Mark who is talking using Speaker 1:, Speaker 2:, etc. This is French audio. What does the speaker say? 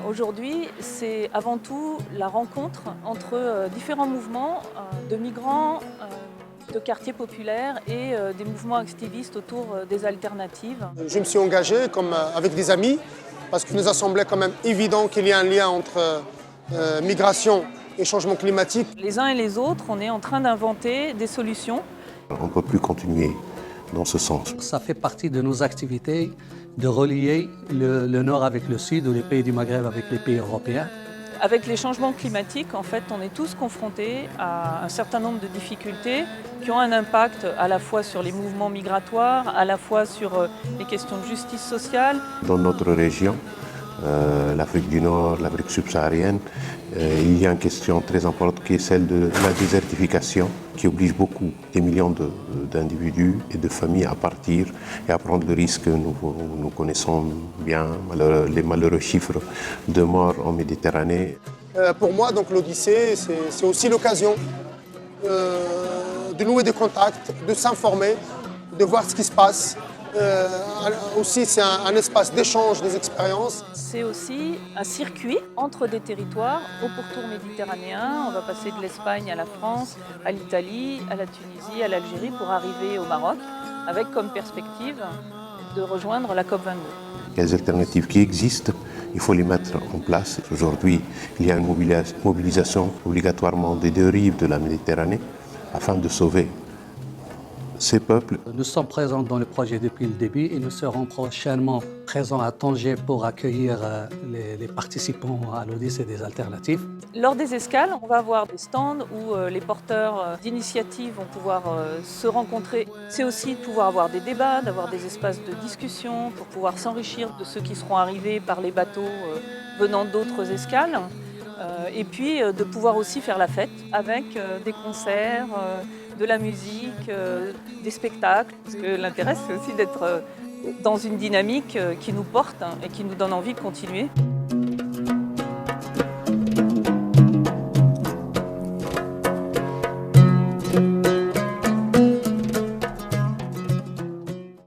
Speaker 1: Aujourd'hui, c'est avant tout la rencontre entre différents mouvements de migrants, de quartiers populaires et des mouvements activistes autour des alternatives.
Speaker 2: Je me suis engagé avec des amis parce qu'il nous a semblé quand même évident qu'il y a un lien entre migration et changement climatique.
Speaker 1: Les uns et les autres, on est en train d'inventer des solutions.
Speaker 3: On ne peut plus continuer dans ce sens.
Speaker 4: Ça fait partie de nos activités de relier le Nord avec le Sud ou les pays du Maghreb avec les pays européens.
Speaker 1: Avec les changements climatiques, en fait, on est tous confrontés à un certain nombre de difficultés qui ont un impact à la fois sur les mouvements migratoires, à la fois sur les questions de justice sociale.
Speaker 3: Dans notre région, l'Afrique du Nord, l'Afrique subsaharienne, il y a une question très importante qui est celle de la désertification, qui oblige beaucoup des millions d'individus et de familles à partir et à prendre le risque. Nous connaissons bien les malheureux chiffres de morts en Méditerranée.
Speaker 2: Pour moi, donc, l'Odyssée, c'est aussi l'occasion de nouer des contacts, de s'informer, de voir ce qui se passe. Aussi, c'est un espace d'échange des expériences.
Speaker 1: C'est aussi un circuit entre des territoires au pourtour méditerranéen. On va passer de l'Espagne à la France, à l'Italie, à la Tunisie, à l'Algérie pour arriver au Maroc, avec comme perspective de rejoindre la COP22.
Speaker 3: Il y a des alternatives qui existent, il faut les mettre en place. Aujourd'hui, il y a une mobilisation obligatoirement des deux rives de la Méditerranée afin de sauver ces peuples.
Speaker 4: Nous sommes présents dans le projet depuis le début et nous serons prochainement présents à Tanger pour accueillir les participants à l'Odyssée des alternatives.
Speaker 1: Lors des escales, on va avoir des stands où les porteurs d'initiatives vont pouvoir se rencontrer. C'est aussi de pouvoir avoir des débats, d'avoir des espaces de discussion pour pouvoir s'enrichir de ceux qui seront arrivés par les bateaux venant d'autres escales. Et puis de pouvoir aussi faire la fête avec des concerts, de la musique, des spectacles. Parce que l'intérêt, c'est aussi d'être dans une dynamique qui nous porte et qui nous donne envie de continuer.